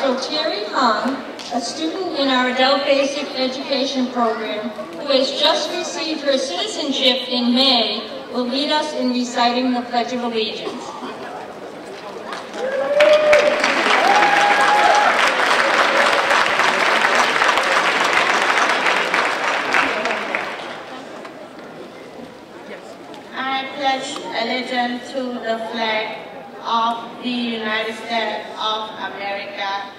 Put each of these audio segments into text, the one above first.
So Terry Hung, a student in our Adult Basic Education program, who has just received her citizenship in May, will lead us in reciting the Pledge of Allegiance. I pledge allegiance to the flag of the United States of America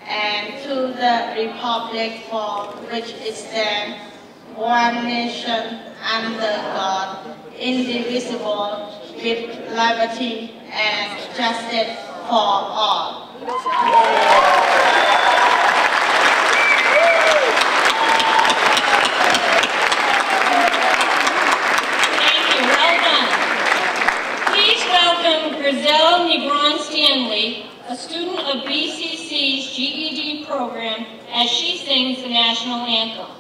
and to the republic for which it stands, one nation under God, indivisible, with liberty and justice for all. Stanley, a student of BCC's GED program, as she sings the national anthem.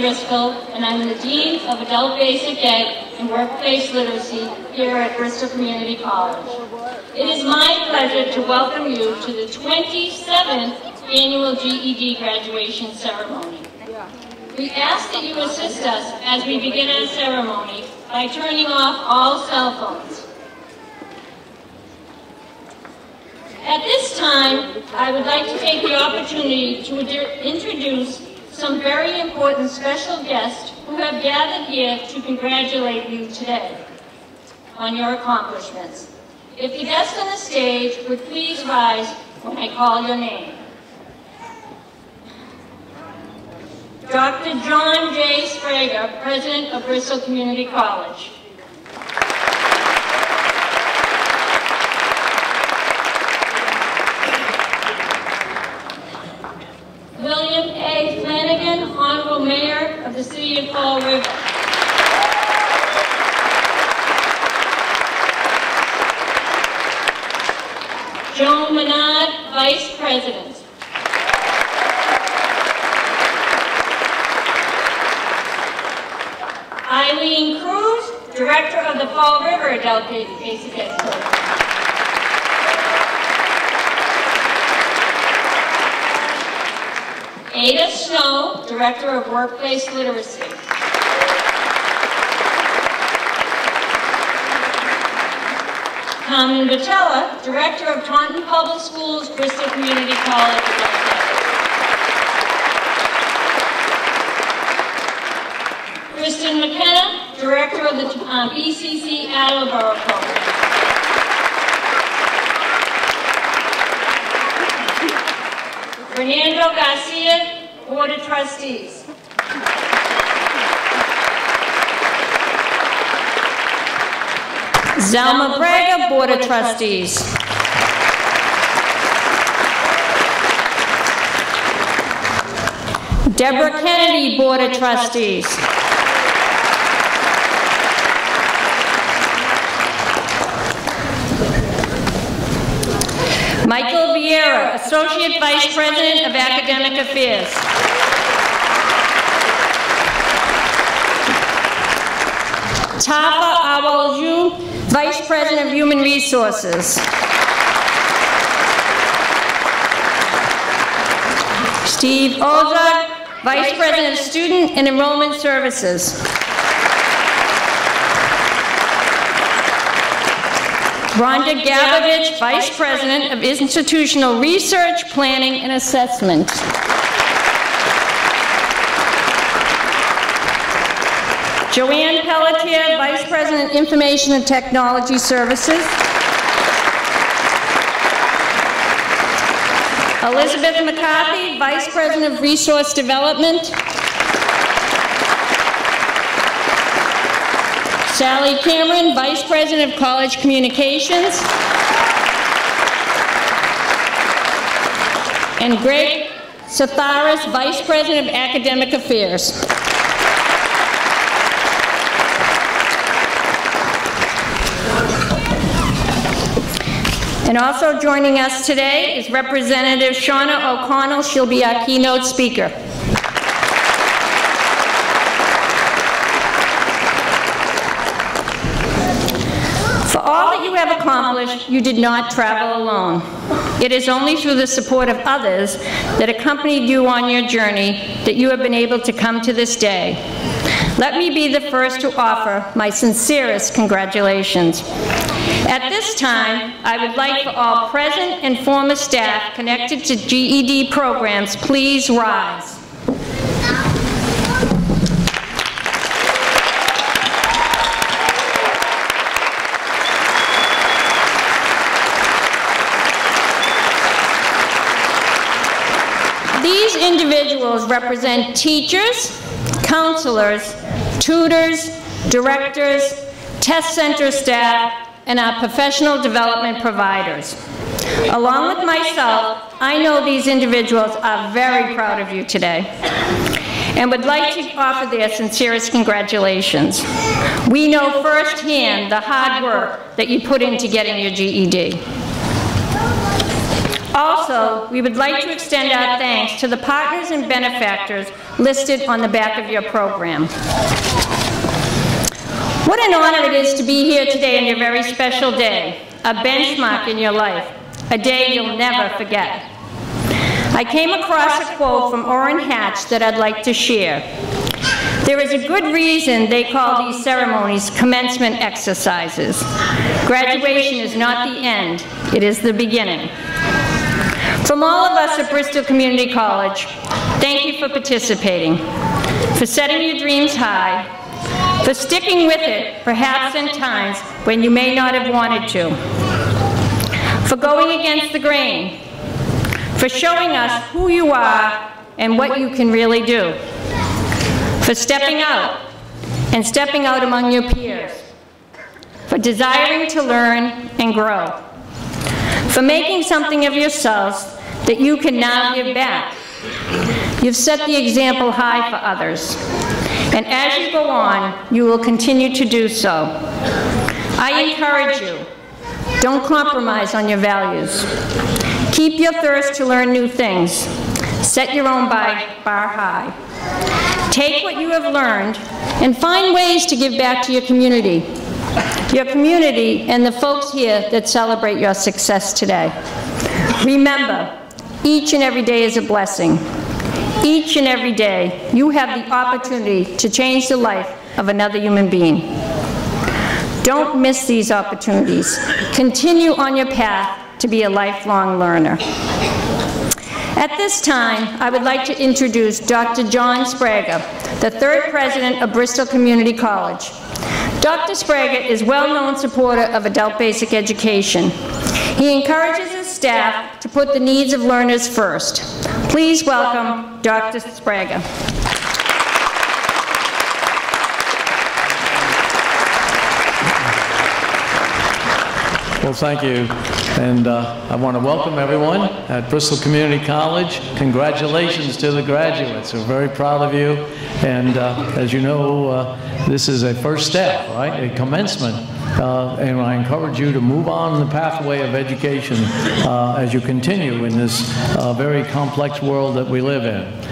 Bristol, and I'm the Dean of Adult Basic Ed and Workplace Literacy here at Bristol Community College. It is my pleasure to welcome you to the 27th Annual GED Graduation Ceremony. We ask that you assist us as we begin our ceremony by turning off all cell phones. At this time, I would like to take the opportunity to introduce some very important special guests who have gathered here to congratulate you today on your accomplishments. If the guests on the stage would please rise when I call your name. Dr. John J. Sprague, President of Bristol Community College. William A. Flanagan, Honorable Mayor of the City of Fall River. Joan Menard, Vice President. Eileen Cruz, Director of the Fall River Adult Basic Ed Program. Ada Snow, Director of Workplace Literacy. Carmen Vitella, Director of Taunton Public Schools, Bristol Community College. Kristen McKenna, Director of the BCC Attleboro Program. Fernando Garcia, Board of Trustees. Zelma Braga, Board of Trustees. Deborah Kennedy, Board of Trustees. Michael Vieira, Associate Vice President of Academic Affairs. Tafa Awalju, Vice President of Human Resources. Steve Ozak, Vice President of Student and Enrollment Services. Rhonda Gavovich, Vice President of Institutional Research, Planning, and Assessment. Joanne Pelletier, Vice President, Information and Technology Services. Elizabeth McCarthy, Vice President of Resource Development. Sally Cameron, Vice President of College Communications. And Greg Satharis, Vice President of Academic Affairs. And also joining us today is Representative Shauna O'Connell. She'll be our keynote speaker. For all that you have accomplished, you did not travel alone. It is only through the support of others that accompanied you on your journey that you have been able to come to this day. Let me be the first to offer my sincerest congratulations. At this time, I would like for all present and former staff connected to GED programs, please rise. These individuals represent teachers, counselors, tutors, directors, test center staff, and our professional development providers. Along with myself, I know these individuals are very proud of you today and would like to offer their sincerest congratulations. We know firsthand the hard work that you put into getting your GED. Also, we would like to extend our thanks to the partners and benefactors listed on the back of your program. What an honor it is to be here today on your very special day, a benchmark in your life, a day you'll never forget. I came across a quote from Orrin Hatch that I'd like to share. There is a good reason they call these ceremonies commencement exercises. Graduation is not the end, it is the beginning. From all of us at Bristol Community College, thank you for participating, for setting your dreams high, for sticking with it, perhaps in times when you may not have wanted to, for going against the grain, for showing us who you are and what you can really do, for stepping out and stepping out among your peers, for desiring to learn and grow, for making something of yourselves that you can now give back. You've set the example high for others. And as you go on, you will continue to do so. I encourage you, don't compromise on your values. Keep your thirst to learn new things. Set your own bar high. Take what you have learned and find ways to give back to your community and the folks here that celebrate your success today. Remember, each and every day is a blessing. Each and every day, you have the opportunity to change the life of another human being. Don't miss these opportunities. Continue on your path to be a lifelong learner. At this time, I would like to introduce Dr. John Sprague, the third president of Bristol Community College. Dr. Sprague is a well-known supporter of adult basic education. He encourages his staff to put the needs of learners first. Please welcome Dr. Sprague. Well, thank you. And I want to welcome everyone at Bristol Community College. Congratulations to the graduates. We're very proud of you. And as you know, this is a first step, right? A commencement. And I encourage you to move on the pathway of education as you continue in this very complex world that we live in.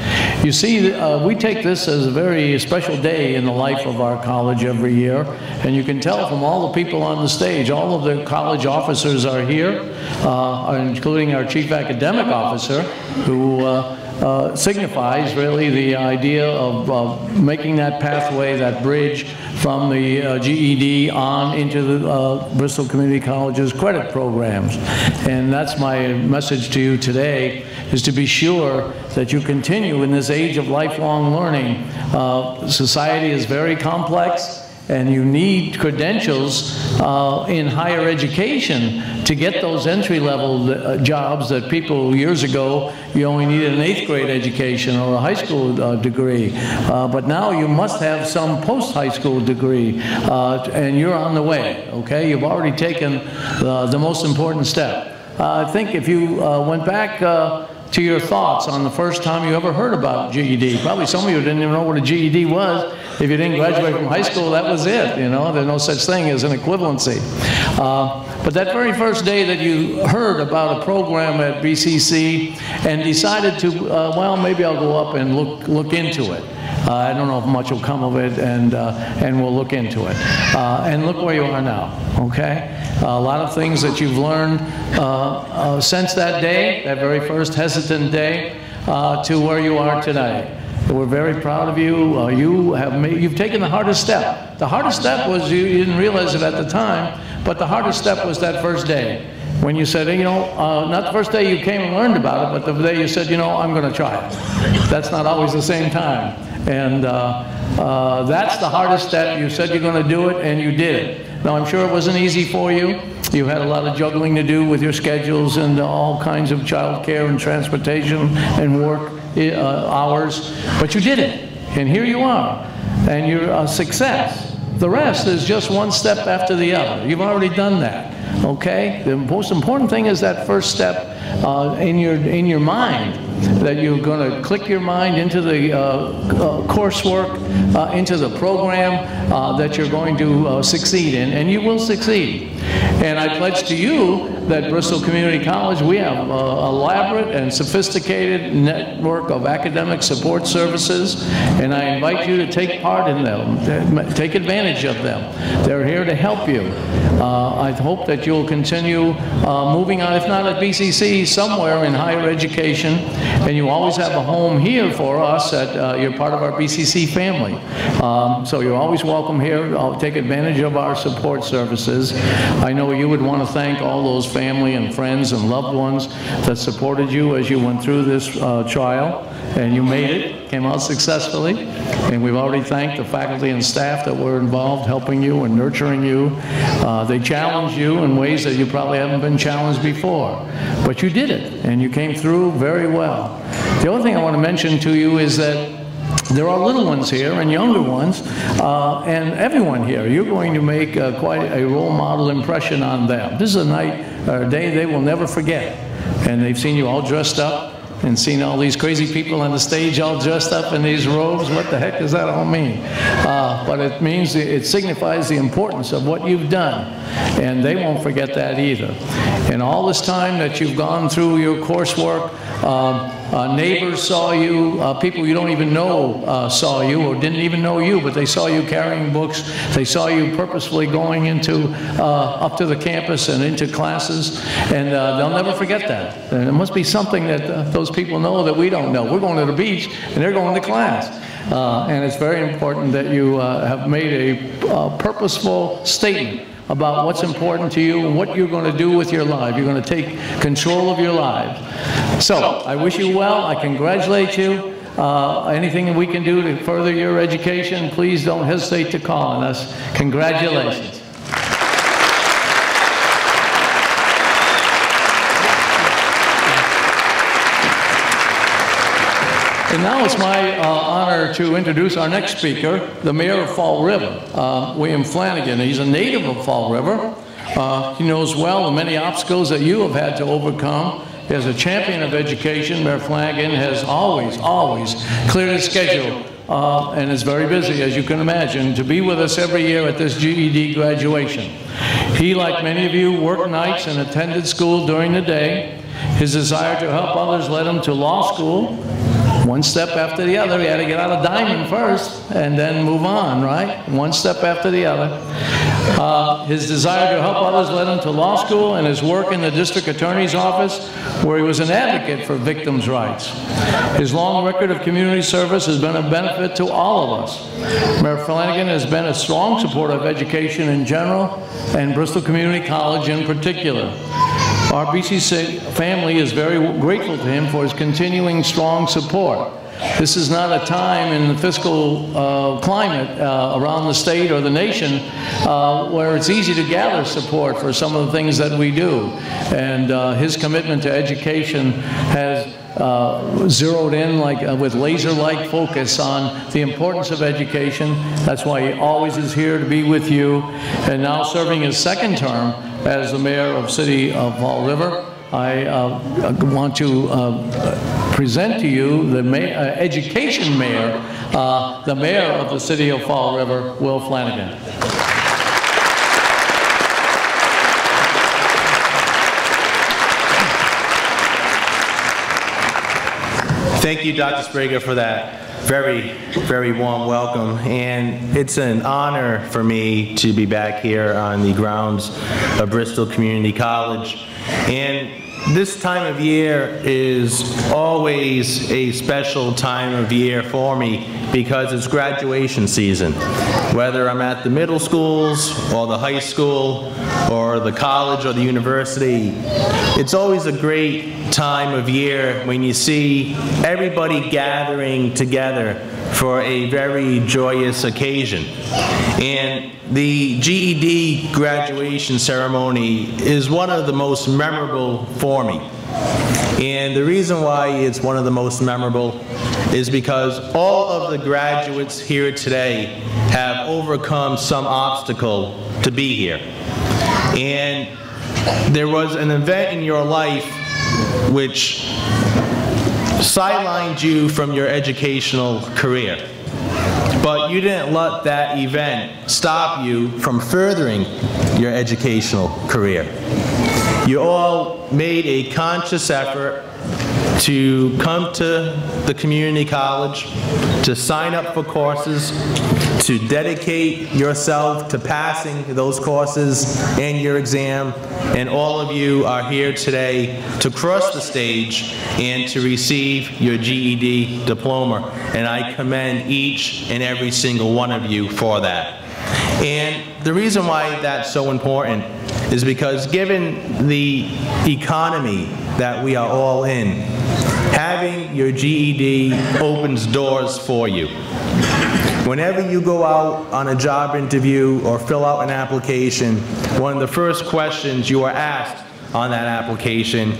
You see, we take this as a very special day in the life of our college every year, and you can tell from all the people on the stage, all of the college officers are here, including our chief academic officer, who signifies really the idea of making that pathway, that bridge from the GED on into the Bristol Community College's credit programs. And that's my message to you today, is to be sure that you continue in this age of lifelong learning. Society is very complex, and you need credentials in higher education to get those entry-level jobs that people years ago, you only needed an 8th grade education or a high school degree. But now you must have some post-high school degree, and you're on the way, okay? You've already taken the most important step. I think if you went back to your thoughts on the first time you ever heard about GED. Probably some of you didn't even know what a GED was. If you didn't graduate from high school, that was it, you know. There's no such thing as an equivalency. But that very first day that you heard about a program at BCC and decided to, well, maybe I'll go up and look into it. I don't know if much will come of it, and we'll look into it. And look where you are now, okay? A lot of things that you've learned since that day, that very first hesitant day, to where you are today. We're very proud of you. You've taken the hardest step. The hardest step was, you didn't realize it at the time, but the hardest step was that first day. When you said, you know, not the first day you came and learned about it, but the day you said, you know, I'm going to try it. That's not always the same time. And that's the hardest step. You said you're going to do it, and you did it. Now, I'm sure it wasn't easy for you. You had a lot of juggling to do with your schedules and all kinds of child care and transportation and work hours, but you did it. And here you are, and you're a success. The rest is just one step after the other. You've already done that, okay? The most important thing is that first step in your mind, that you're going to click your mind into the coursework, into the program that you're going to succeed in, and you will succeed. And I pledge to you that Bristol Community College, we have an elaborate and sophisticated network of academic support services, and I invite you to take part in them, take advantage of them. They're here to help you. I hope that you'll continue moving on, if not at BCC, somewhere in higher education, and you always have a home here for us. You're part of our BCC family. So you're always welcome here. I'll take advantage of our support services. I know you would want to thank all those family and friends and loved ones that supported you as you went through this trial, and you made it, came out successfully. And we've already thanked the faculty and staff that were involved helping you and nurturing you. They challenged you in ways that you probably haven't been challenged before. But you did it, and you came through very well. The other thing I want to mention to you is that there are little ones here and younger ones, and everyone here. You're going to make quite a role model impression on them. This is a night or a day they will never forget. And they've seen you all dressed up and seen all these crazy people on the stage all dressed up in these robes. What the heck does that all mean? But it means, it signifies the importance of what you've done. And they won't forget that either. And all this time that you've gone through your coursework, neighbors saw you, people you don't even know saw you or didn't even know you, but they saw you carrying books. They saw you purposefully going into, up to the campus and into classes, and they'll never forget that. And it must be something that those people know that we don't know. We're going to the beach and they're going to class. And it's very important that you have made a purposeful statement about what's important to you and what you're going to do with your life. You're going to take control of your lives. So I wish you well. I congratulate you. Anything that we can do to further your education, please don't hesitate to call on us. Congratulations. And now it's my honor to introduce our next speaker, the Mayor of Fall River, William Flanagan. He's a native of Fall River. He knows well the many obstacles that you have had to overcome. As a champion of education, Mayor Flanagan has always cleared his schedule and is very busy, as you can imagine, to be with us every year at this GED graduation. He, like many of you, worked nights and attended school during the day. His desire to help others led him to law school. One step after the other. He had to get out of Diamond first and then move on, right? One step after the other. His desire to help others led him to law school and his work in the district attorney's office, where he was an advocate for victims' rights. His long record of community service has been a benefit to all of us. Mayor Flanagan has been a strong supporter of education in general and Bristol Community College in particular. Our BCC family is very grateful to him for his continuing strong support. This is not a time in the fiscal climate around the state or the nation where it's easy to gather support for some of the things that we do. And his commitment to education has zeroed in with laser-like focus on the importance of education. That's why he always is here to be with you. And now serving his second term as the mayor of the city of Fall River, I want to present to you the education mayor, the mayor of the city of Fall River, Will Flanagan. Thank you, Dr. Sprague, for that very, very warm welcome. And it's an honor for me to be back here on the grounds of Bristol Community College. And this time of year is always a special time of year for me because it's graduation season. Whether I'm at the middle schools or the high school or the college or the university, it's always a great time of year when you see everybody gathering together for a very joyous occasion. And the GED graduation ceremony is one of the most memorable for me. And the reason why it's one of the most memorable is because all of the graduates here today have overcome some obstacle to be here. And there was an event in your life which sidelined you from your educational career. But you didn't let that event stop you from furthering your educational career. You all made a conscious effort to come to the community college, to sign up for courses, to dedicate yourself to passing those courses and your exam, and all of you are here today to cross the stage and to receive your GED diploma, and I commend each and every single one of you for that. And the reason why that's so important is because given the economy that we are all in, having your GED opens doors for you. Whenever you go out on a job interview or fill out an application, one of the first questions you are asked on that application,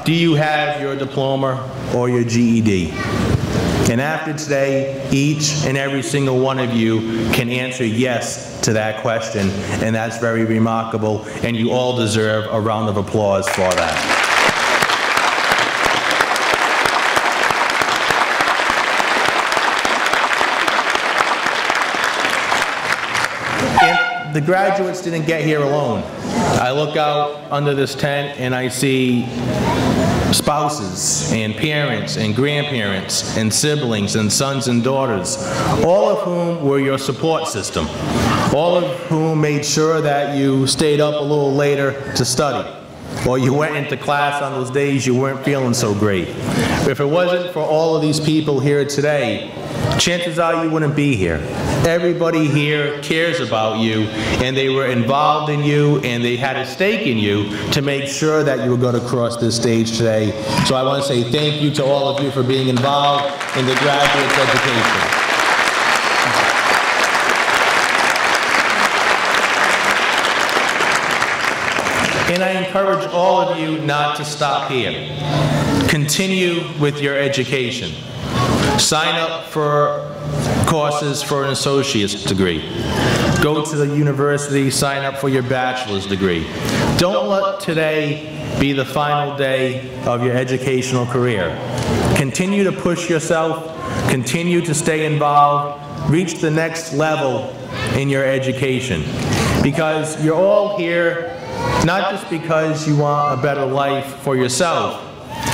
do you have your diploma or your GED? And after today, each and every single one of you can answer yes to that question, and that's very remarkable, and you all deserve a round of applause for that. The graduates didn't get here alone. I look out under this tent and I see spouses and parents and grandparents and siblings and sons and daughters, all of whom were your support system, all of whom made sure that you stayed up a little later to study, or you went into class on those days you weren't feeling so great. If it wasn't for all of these people here today, chances are you wouldn't be here. Everybody here cares about you, and they were involved in you, and they had a stake in you to make sure that you were going to cross this stage today. So I want to say thank you to all of you for being involved in the graduate's education. And I encourage all of you not to stop here. Continue with your education. Sign up for courses for an associate's degree. Go to the university, sign up for your bachelor's degree. Don't let today be the final day of your educational career. Continue to push yourself, continue to stay involved, reach the next level in your education. Because you're all here not just because you want a better life for yourself,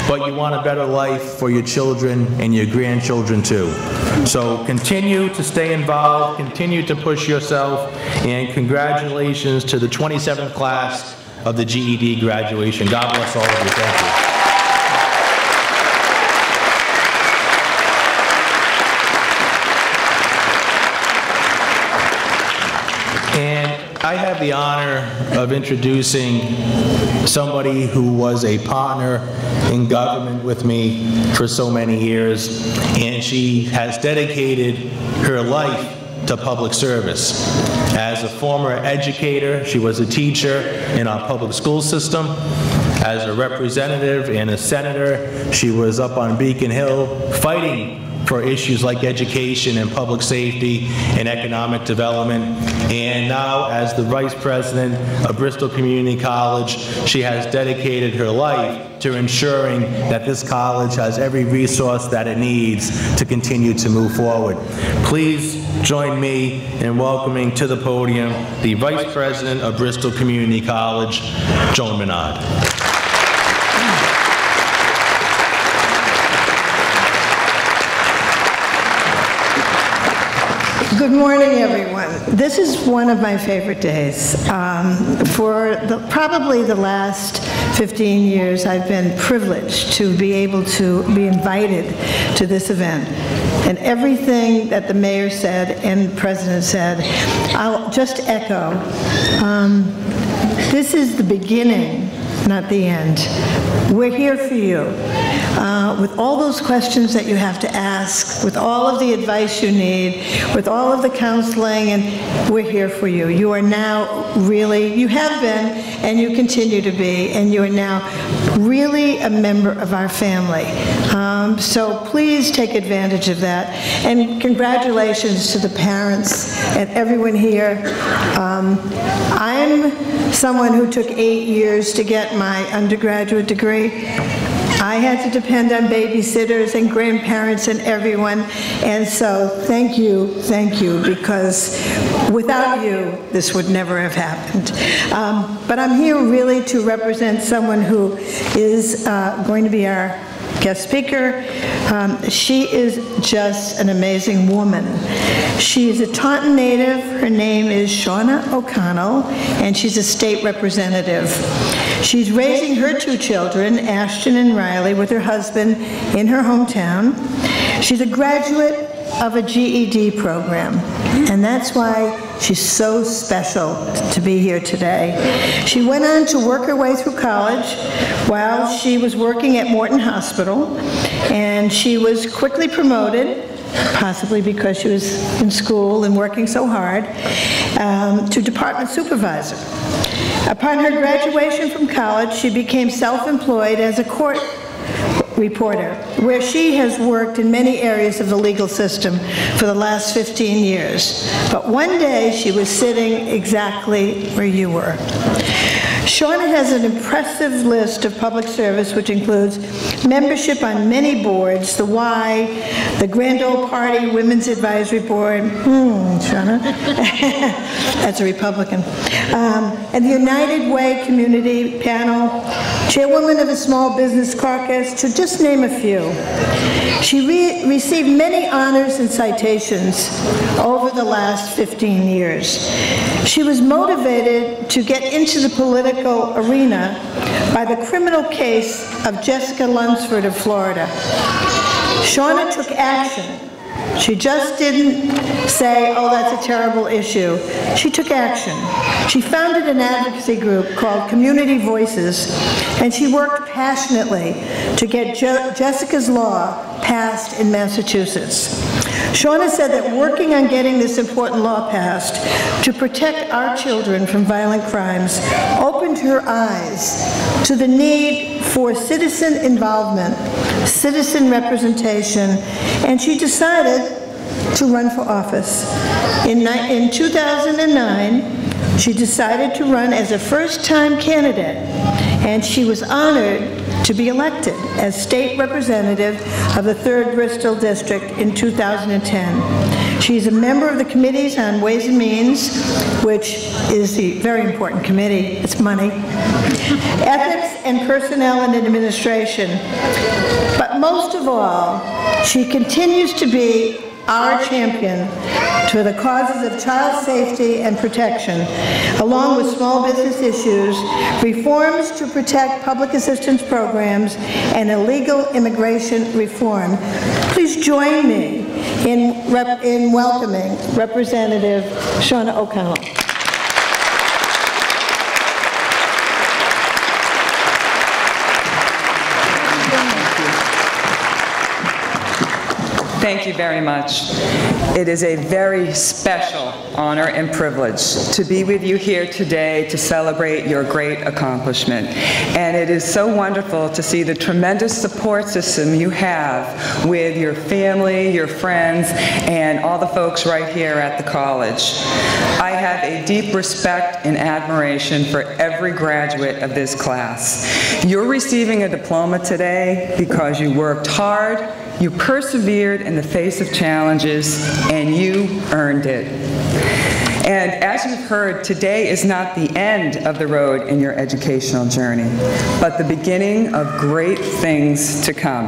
but you want a better life for your children and your grandchildren too. So continue to stay involved, continue to push yourself, and congratulations to the 27th class of the GED graduation. God bless all of you. Thank you. I have the honor of introducing somebody who was a partner in government with me for so many years, and she has dedicated her life to public service. As a former educator, she was a teacher in our public school system. As a representative and a senator, she was up on Beacon Hill fighting for issues like education and public safety and economic development. And now, as the Vice President of Bristol Community College, she has dedicated her life to ensuring that this college has every resource that it needs to continue to move forward. Please join me in welcoming to the podium the Vice President of Bristol Community College, Joan Menard. Good morning, everyone. This is one of my favorite days. For probably the last 15 years, I've been privileged to be able to be invited to this event. And everything that the mayor said and the president said, I'll just echo. This is the beginning, not the end. We're here for you. With all those questions that you have to ask, with all of the advice you need, with all of the counseling, and we're here for you. You are now really, you have been, and you continue to be, and you are now really a member of our family. So please take advantage of that. And congratulations to the parents and everyone here. I'm someone who took 8 years to get my undergraduate degree. I had to depend on babysitters and grandparents and everyone, and so thank you, because without you, this would never have happened. But I'm here really to represent someone who is going to be our guest speaker. She is just an amazing woman. She is a Taunton native. Her name is Shauna O'Connell, and she's a state representative. She's raising her 2 children, Ashton and Riley, with her husband in her hometown. She's a graduate of a GED program, and that's why she's so special to be here today. She went on to work her way through college while she was working at Morton Hospital, and she was quickly promoted, possibly because she was in school and working so hard, to department supervisor. Upon her graduation from college, she became self-employed as a court reporter, where she has worked in many areas of the legal system for the last 15 years. But one day, she was sitting exactly where you were. Shauna has an impressive list of public service, which includes membership on many boards, the Y, the Grand Ole Party Women's Advisory Board, Shauna, that's a Republican, and the United Way Community Panel, chairwoman of a small business caucus, to just name a few. She received many honors and citations over the last 15 years. She was motivated to get into the political arena by the criminal case of Jessica Lunsford of Florida. Shauna took action. She just didn't say, oh, that's a terrible issue. She took action. She founded an advocacy group called Community Voices, and she worked passionately to get Jessica's Law passed in Massachusetts. Shauna said that working on getting this important law passed to protect our children from violent crimes opened her eyes to the need for citizen involvement, citizen representation, and she decided to run for office. In 2009, she decided to run as a first-time candidate, and she was honored to be elected as state representative of the 3rd Bristol District in 2010. She's a member of the Committees on Ways and Means, which is a very important committee, it's money, Ethics and Personnel and Administration. But most of all, she continues to be our champion to the causes of child safety and protection, along with small business issues, reforms to protect public assistance programs, and illegal immigration reform. Please join me in welcoming Representative Shauna O'Connell. Thank you very much. It is a very special honor and privilege to be with you here today to celebrate your great accomplishment. And it is so wonderful to see the tremendous support system you have with your family, your friends, and all the folks right here at the college. I have a deep respect and admiration for every graduate of this class. You're receiving a diploma today because you worked hard, you persevered in the face of challenges, and you earned it. And as you've heard, today is not the end of the road in your educational journey, but the beginning of great things to come.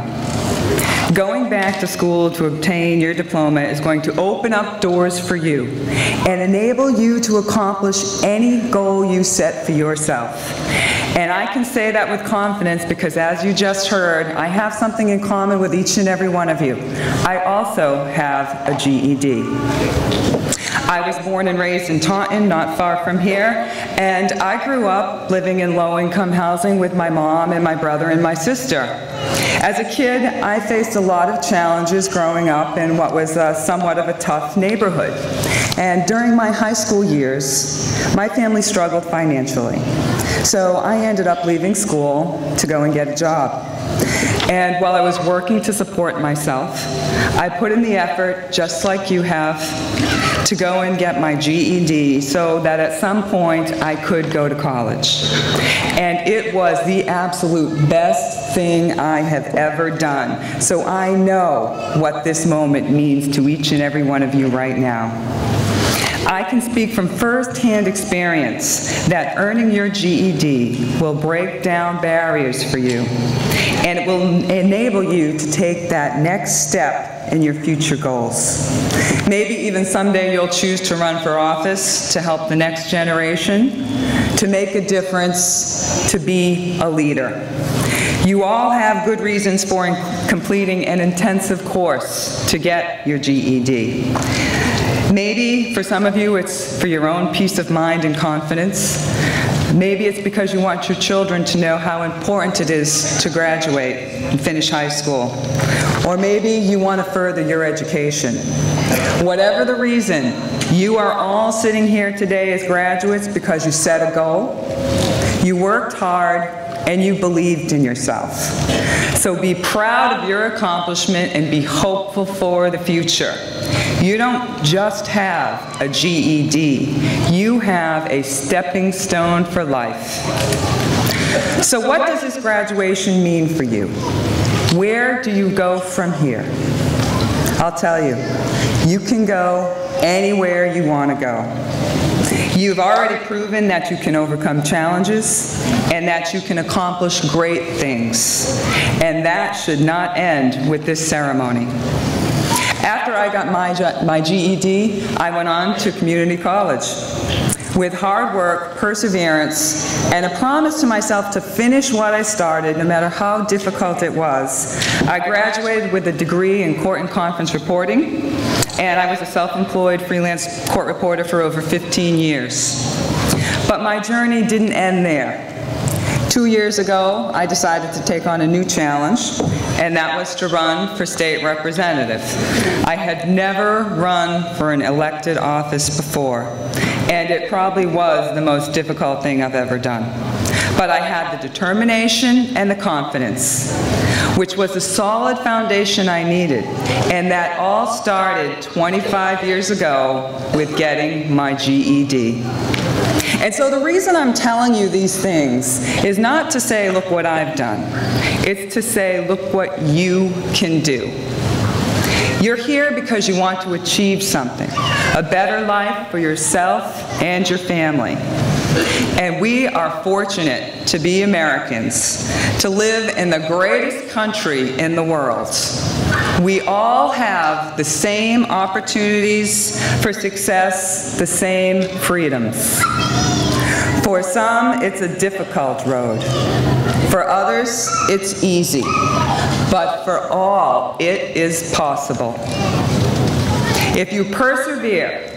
Going back to school to obtain your diploma is going to open up doors for you and enable you to accomplish any goal you set for yourself. And I can say that with confidence because, as you just heard, I have something in common with each and every one of you. I also have a GED. I was born and raised in Taunton, not far from here, and I grew up living in low-income housing with my mom and my brother and my sister. As a kid, I faced a lot of challenges growing up in what was somewhat of a tough neighborhood. And during my high school years, my family struggled financially. So I ended up leaving school to go and get a job. And while I was working to support myself, I put in the effort, just like you have, to go and get my GED so that at some point I could go to college. And it was the absolute best thing I have ever done. So I know what this moment means to each and every one of you right now. I can speak from first-hand experience that earning your GED will break down barriers for you, and it will enable you to take that next step in your future goals. Maybe even someday you'll choose to run for office to help the next generation, to make a difference, to be a leader. You all have good reasons for completing an intensive course to get your GED. Maybe for some of you it's for your own peace of mind and confidence. Maybe it's because you want your children to know how important it is to graduate and finish high school. Or maybe you want to further your education. Whatever the reason, you are all sitting here today as graduates because you set a goal, you worked hard, and you believed in yourself. So be proud of your accomplishment and be hopeful for the future. You don't just have a GED, you have a stepping stone for life. So what does this graduation mean for you? Where do you go from here? I'll tell you, you can go anywhere you want to go. You You've already proven that you can overcome challenges and that you can accomplish great things. And that should not end with this ceremony. After I got my GED, I went on to community college. With hard work, perseverance, and a promise to myself to finish what I started, no matter how difficult it was, I graduated with a degree in court and conference reporting, and I was a self-employed freelance court reporter for over 15 years. But my journey didn't end there. 2 years ago, I decided to take on a new challenge, and that was to run for state representative. I had never run for an elected office before, and it probably was the most difficult thing I've ever done. But I had the determination and the confidence, which was the solid foundation I needed, and that all started 25 years ago with getting my GED. And so the reason I'm telling you these things is not to say, look what I've done. It's to say, look what you can do. You're here because you want to achieve something, a better life for yourself and your family. And we are fortunate to be Americans, to live in the greatest country in the world. We all have the same opportunities for success, the same freedoms. For some, it's a difficult road. For others, it's easy. But for all, it is possible. If you persevere,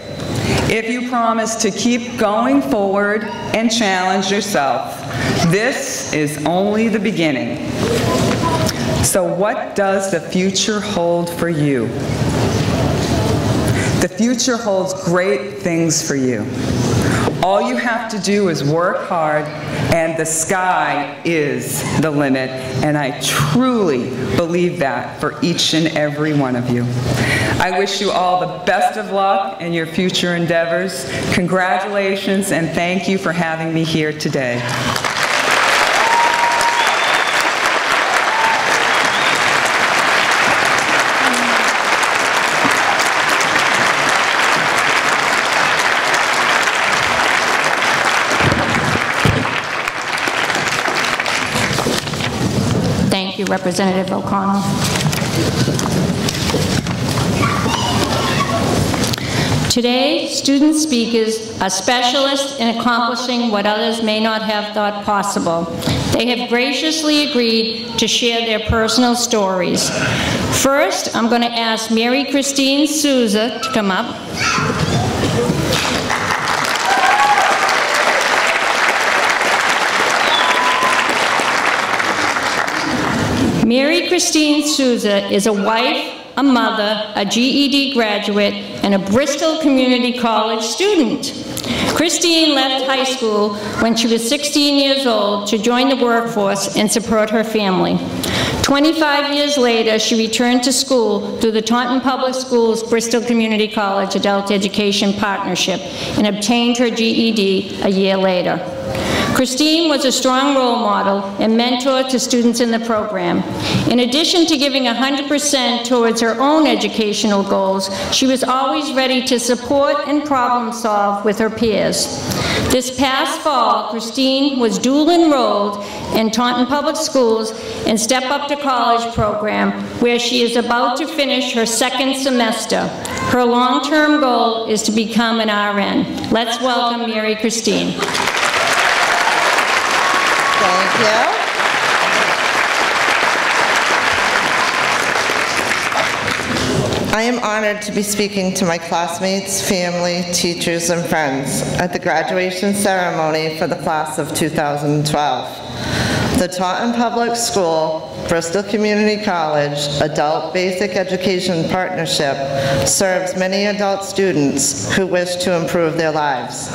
if you promise to keep going forward and challenge yourself, this is only the beginning. So what does the future hold for you? The future holds great things for you. All you have to do is work hard, and the sky is the limit. And I truly believe that for each and every one of you. I wish you all the best of luck in your future endeavors. Congratulations, and thank you for having me here today. Thank you, Representative O'Connell. Today, student speakers are specialists in accomplishing what others may not have thought possible. They have graciously agreed to share their personal stories. First, I'm going to ask Mary Christine Souza to come up. Mary Christine Souza is a wife, a mother, a GED graduate, and a Bristol Community College student. Christine left high school when she was 16 years old to join the workforce and support her family. 25 years later, she returned to school through the Taunton Public Schools Bristol Community College Adult Education Partnership and obtained her GED a year later. Christine was a strong role model and mentor to students in the program. In addition to giving 100% towards her own educational goals, she was always ready to support and problem solve with her peers. This past fall, Christine was dual enrolled in Taunton Public Schools and Step Up to College program, where she is about to finish her second semester. Her long-term goal is to become an RN. Let's welcome Mary Christine. Thank you. I am honored to be speaking to my classmates, family, teachers, and friends at the graduation ceremony for the class of 2012. The Taunton Public School, Bristol Community College Adult Basic Education Partnership serves many adult students who wish to improve their lives.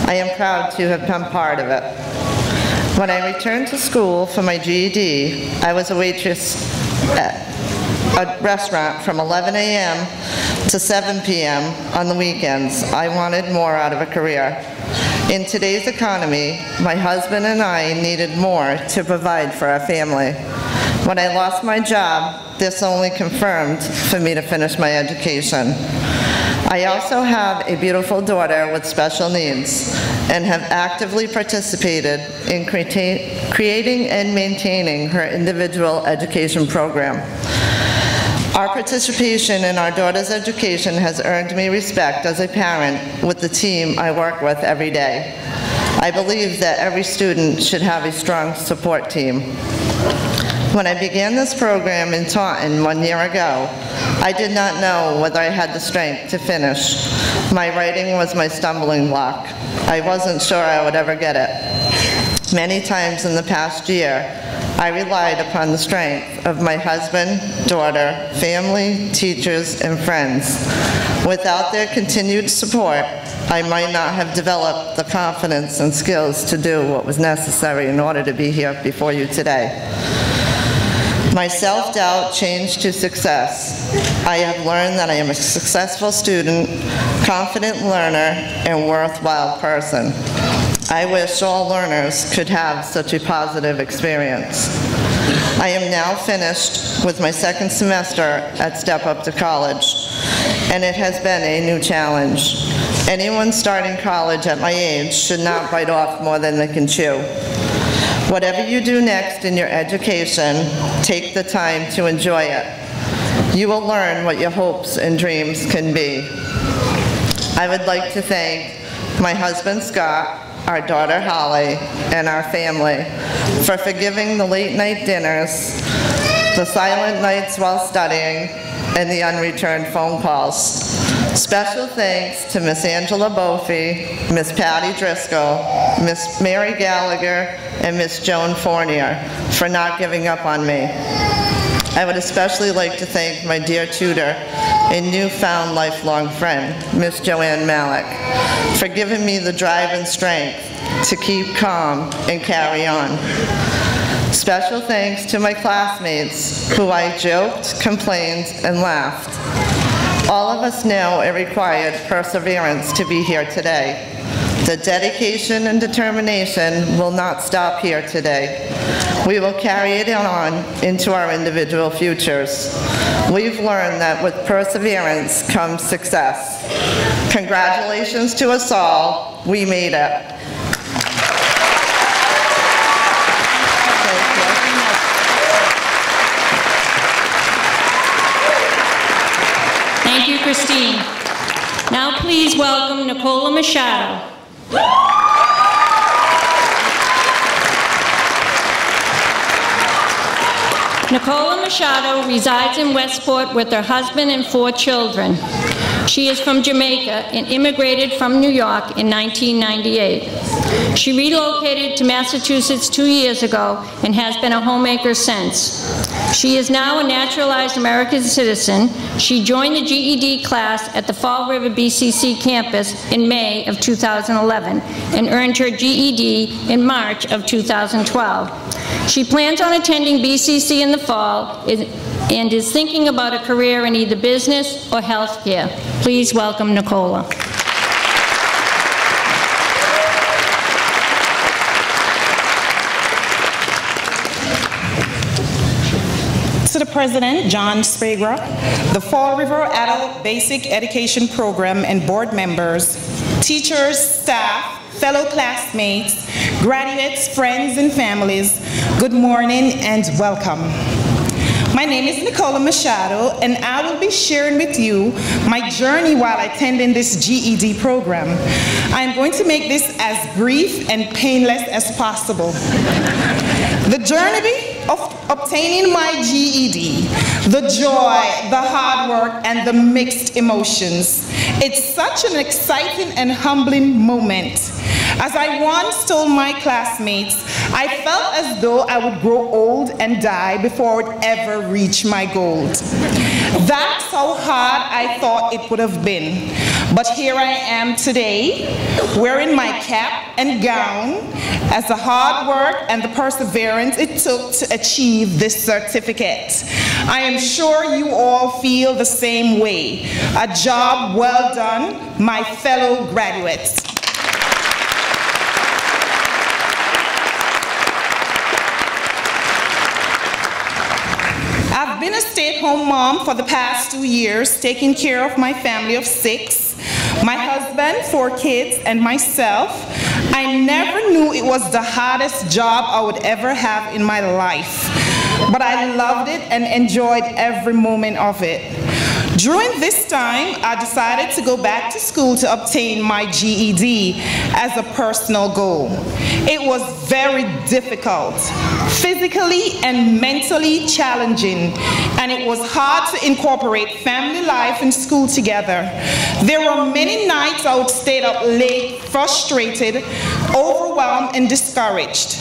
I am proud to have been part of it. When I returned to school for my GED, I was a waitress at a restaurant from 11 a.m. to 7 p.m. on the weekends. I wanted more out of a career. In today's economy, my husband and I needed more to provide for our family. When I lost my job, this only confirmed for me to finish my education. I also have a beautiful daughter with special needs and have actively participated in creating and maintaining her individual education program. Our participation in our daughter's education has earned me respect as a parent with the team I work with every day. I believe that every student should have a strong support team. When I began this program in Taunton 1 year ago, I did not know whether I had the strength to finish. My writing was my stumbling block. I wasn't sure I would ever get it. Many times in the past year, I relied upon the strength of my husband, daughter, family, teachers, and friends. Without their continued support, I might not have developed the confidence and skills to do what was necessary in order to be here before you today. My self-doubt changed to success. I have learned that I am a successful student, confident learner, and worthwhile person. I wish all learners could have such a positive experience. I am now finished with my second semester at Step Up to College, and it has been a new challenge. Anyone starting college at my age should not bite off more than they can chew. Whatever you do next in your education, take the time to enjoy it. You will learn what your hopes and dreams can be. I would like to thank my husband, Scott, our daughter, Holly, and our family for forgiving the late night dinners, the silent nights while studying, and the unreturned phone calls. Special thanks to Miss Angela Bofi, Miss Patty Driscoll, Miss Mary Gallagher, and Miss Joan Fournier for not giving up on me. I would especially like to thank my dear tutor and newfound lifelong friend, Miss Joanne Malik, for giving me the drive and strength to keep calm and carry on. Special thanks to my classmates who I joked, complained, and laughed. All of us know it required perseverance to be here today. The dedication and determination will not stop here today. We will carry it on into our individual futures. We've learned that with perseverance comes success. Congratulations to us all. We made it. Thank you, Christine. Now please welcome Nicola Machado. Nicola Machado resides in Westport with her husband and 4 children. She is from Jamaica and immigrated from New York in 1998. She relocated to Massachusetts 2 years ago and has been a homemaker since. She is now a naturalized American citizen. She joined the GED class at the Fall River BCC campus in May of 2011 and earned her GED in March of 2012. She plans on attending BCC in the fall and is thinking about a career in either business or healthcare. Please welcome Nicola. To the President, John Sprague, the Fall River Adult Basic Education Program and board members, teachers, staff, fellow classmates, graduates, friends, and families, good morning and welcome. My name is Nicola Machado, and I will be sharing with you my journey while attending this GED program. I am going to make this as brief and painless as possible. The journey of obtaining my GED, the joy, the hard work, and the mixed emotions. It's such an exciting and humbling moment. As I once told my classmates, I felt as though I would grow old and die before I would ever reach my goal. That's how hard I thought it would have been. But here I am today, wearing my cap and gown as the hard work and the perseverance it took to achieve this certificate. I am sure you all feel the same way. A job well done, my fellow graduates. I've been a state stay-at-home mom for the past 2 years, taking care of my family of 6, my husband, 4 kids, and myself. I never knew it was the hardest job I would ever have in my life, but I loved it and enjoyed every moment of it. During this time, I decided to go back to school to obtain my GED as a personal goal. It was very difficult, physically and mentally challenging, and it was hard to incorporate family life and school together. There were many nights I would stay up late, frustrated, overwhelmed, and discouraged.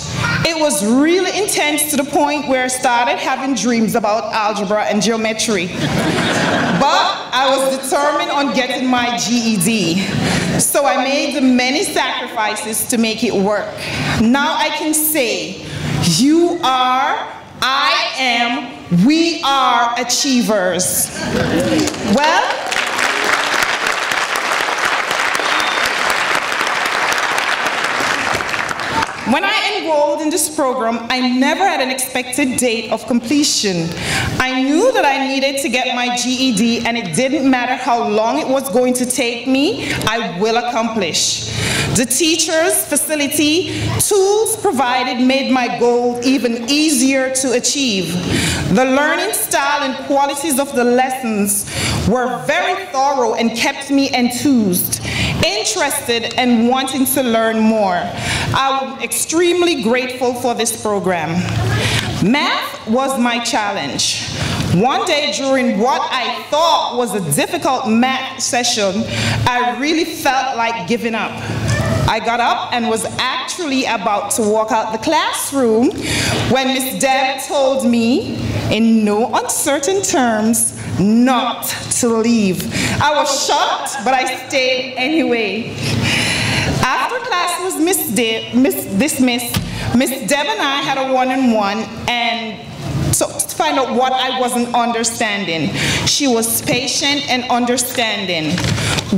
It was really intense to the point where I started having dreams about algebra and geometry. But I was determined on getting my GED. So I made many sacrifices to make it work. Now I can say, you are, I am, we are achievers. Well, when I enrolled in this program, I never had an expected date of completion. I knew that I needed to get my GED, and it didn't matter how long it was going to take me, I will accomplish. The teachers, facility, tools provided made my goal even easier to achieve. The learning style and qualities of the lessons were very thorough and kept me enthused, interested, and wanting to learn more. I'm extremely grateful for this program. Math was my challenge. One day during what I thought was a difficult math session, I really felt like giving up. I got up and was actually about to walk out the classroom when Miss Deb told me, in no uncertain terms, not to leave. I was shocked, but I stayed anyway. After class was dismissed, Miss Deb and I had a one-on-one and to find out what I wasn't understanding. She was patient and understanding.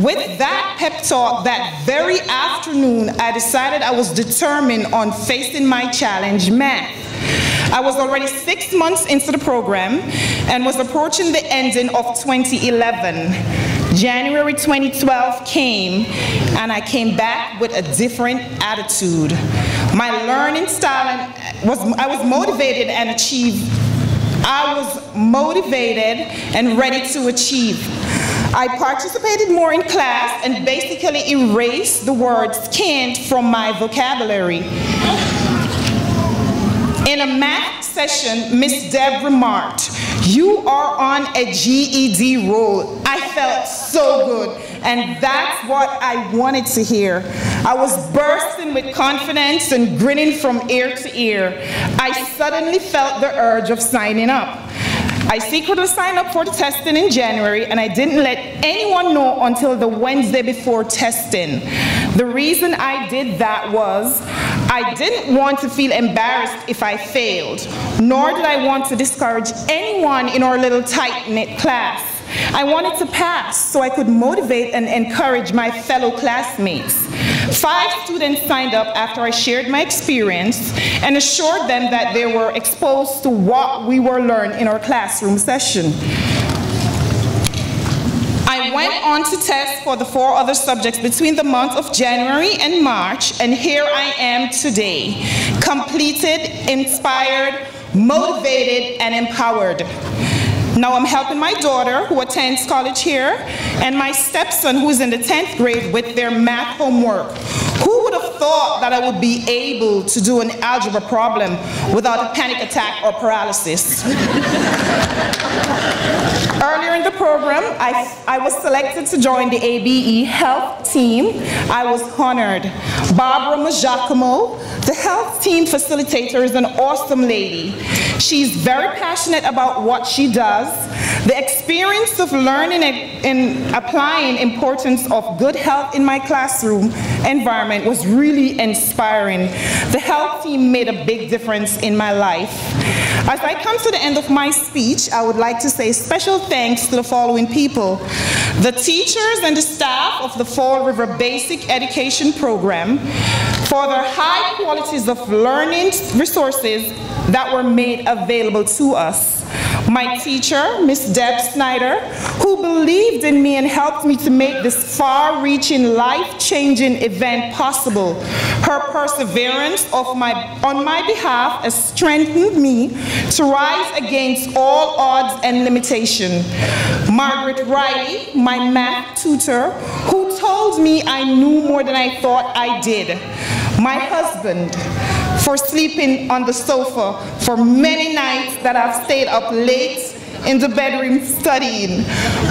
With that pep talk that very afternoon, I decided I was determined on facing my challenge, math. I was already 6 months into the program and was approaching the ending of 2011. January 2012 came, and I came back with a different attitude. My learning style I was motivated and ready to achieve. I participated more in class and basically erased the words can't from my vocabulary. In a math session, Miss Deb remarked, "You are on a GED roll." I felt so good, and that's what I wanted to hear. I was bursting with confidence and grinning from ear to ear. I suddenly felt the urge of signing up. I secretly signed up for the testing in January, and I didn't let anyone know until the Wednesday before testing. The reason I did that was I didn't want to feel embarrassed if I failed, nor did I want to discourage anyone in our little tight-knit class. I wanted to pass so I could motivate and encourage my fellow classmates. 5 students signed up after I shared my experience and assured them that they were exposed to what we were learning in our classroom session. I went on to test for the 4 other subjects between the month of January and March, and here I am today, completed, inspired, motivated, and empowered. Now I'm helping my daughter, who attends college here, and my stepson, who is in the 10th grade, with their math homework. Who would have thought that I would be able to do an algebra problem without a panic attack or paralysis? Earlier in the program, I was selected to join the ABE health team. I was honored. Barbara Majacomo, the health team facilitator, is an awesome lady. She's very passionate about what she does. The experience of learning and applying importance of good health in my classroom environment was really inspiring. The health team made a big difference in my life. As I come to the end of my speech, I would like to say special thanks to the following people: the teachers and the staff of the Fall River Basic Education Program for their high qualities of learning resources that were made available to us. My teacher, Miss Deb Snyder, who believed in me and helped me to make this far-reaching, life-changing event possible. Her perseverance on my behalf has strengthened me to rise against all odds and limitation. Margaret Riley, my math tutor, who told me I knew more than I thought I did. My husband, for sleeping on the sofa for many nights that I've stayed up late in the bedroom studying.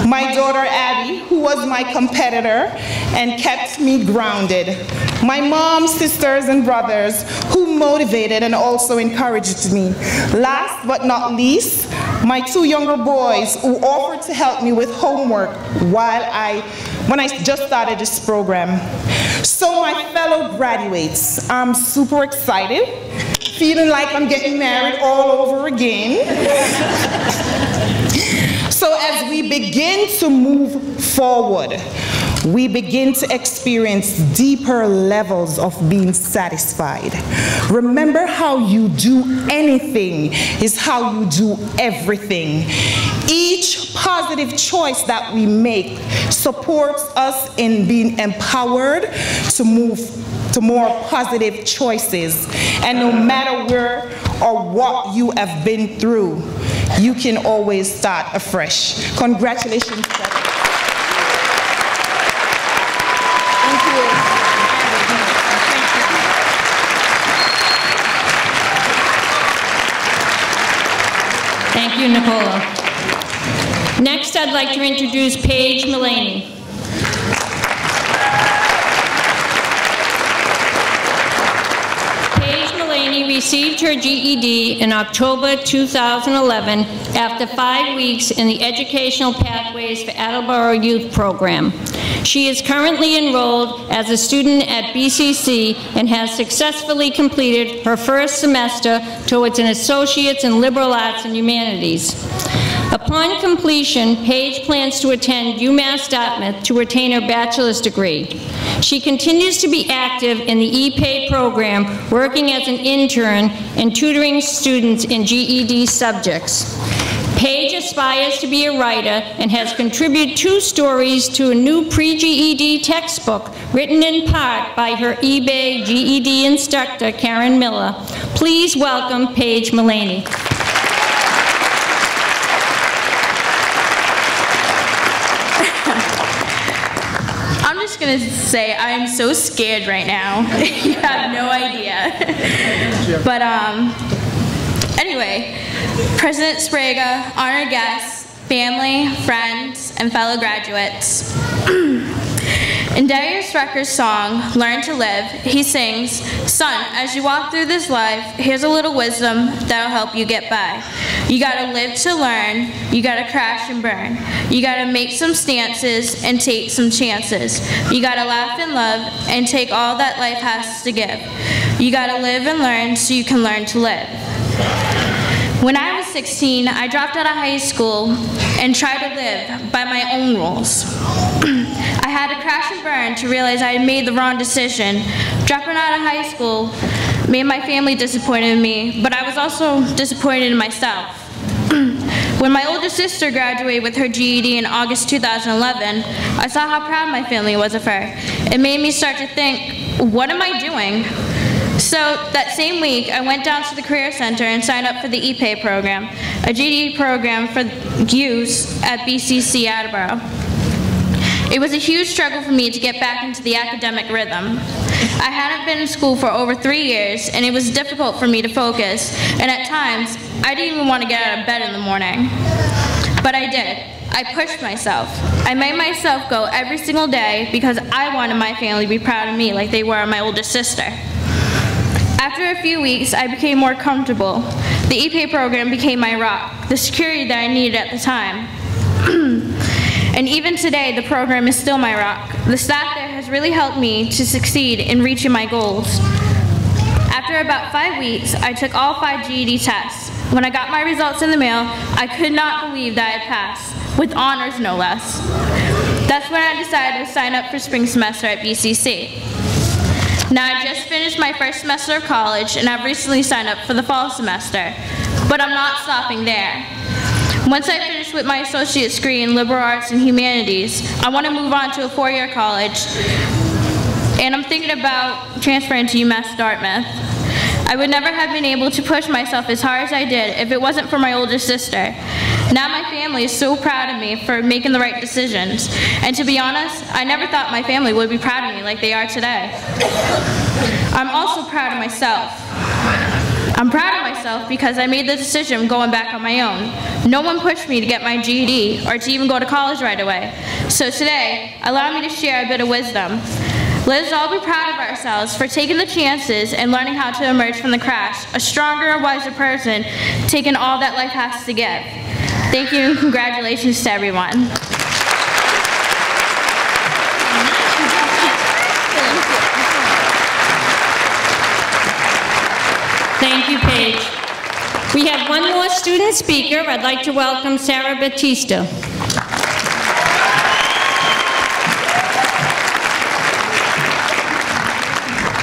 My daughter Abby, who was my competitor and kept me grounded. My mom, sisters, and brothers who motivated and also encouraged me. Last but not least, my two younger boys who offered to help me with homework when I just started this program. So my fellow graduates, I'm super excited, feeling like I'm getting married all over again. So as we begin to move forward, we begin to experience deeper levels of being satisfied. Remember, how you do anything is how you do everything. Each positive choice that we make supports us in being empowered to move to more positive choices. And no matter where or what you have been through, you can always start afresh. Congratulations. Thank you, Nicola. Next, I'd like to introduce Paige Mullaney. Paige Mullaney received her GED in October 2011 after 5 weeks in the Educational Pathways for Attleboro Youth Program. She is currently enrolled as a student at BCC and has successfully completed her first semester towards an Associate's in Liberal Arts and Humanities. Upon completion, Paige plans to attend UMass Dartmouth to retain her bachelor's degree. She continues to be active in the ePay program, working as an intern and tutoring students in GED subjects. Paige aspires to be a writer and has contributed 2 stories to a new pre-GED textbook written in part by her eBay GED instructor, Karen Miller. Please welcome Paige Mullaney. I'm just going to say I am so scared right now. You have no idea. But anyway, President Sprague, honored guests, family, friends, and fellow graduates. In Darius Rucker's song, Learn to Live, he sings, "Son, as you walk through this life, here's a little wisdom that'll help you get by. You gotta live to learn, you gotta crash and burn. You gotta make some stances and take some chances. You gotta laugh and love and take all that life has to give. You gotta live and learn so you can learn to live." When I was 16, I dropped out of high school and tried to live by my own rules. I had to crash and burn to realize I had made the wrong decision. Dropping out of high school made my family disappointed in me, but I was also disappointed in myself. When my older sister graduated with her GED in August 2011, I saw how proud my family was of her. It made me start to think, what am I doing? So that same week, I went down to the Career Center and signed up for the ePay program, a GED program for use at BCC Attleboro. It was a huge struggle for me to get back into the academic rhythm. I hadn't been in school for over 3 years, and it was difficult for me to focus, and at times, I didn't even want to get out of bed in the morning. But I did. I pushed myself. I made myself go every single day because I wanted my family to be proud of me like they were my older sister. After a few weeks, I became more comfortable. The ePay program became my rock, the security that I needed at the time. And even today, the program is still my rock. The staff there has really helped me to succeed in reaching my goals. After about 5 weeks, I took all 5 GED tests. When I got my results in the mail, I could not believe that I had passed, with honors no less. That's when I decided to sign up for spring semester at BCC. Now, I just finished my first semester of college, and I've recently signed up for the fall semester. But I'm not stopping there. Once I finish with my associate's degree in liberal arts and humanities, I want to move on to a four-year college, and I'm thinking about transferring to UMass Dartmouth. I would never have been able to push myself as hard as I did if it wasn't for my older sister. Now my family is so proud of me for making the right decisions, and to be honest, I never thought my family would be proud of me like they are today. I'm also proud of myself. I'm proud of myself because I made the decision going back on my own. No one pushed me to get my GED or to even go to college right away. So today, allow me to share a bit of wisdom. Let us all be proud of ourselves for taking the chances and learning how to emerge from the crash, a stronger, wiser person, taking all that life has to give. Thank you and congratulations to everyone. Thank you, Paige. We have one more student speaker. I'd like to welcome Sarah Batista.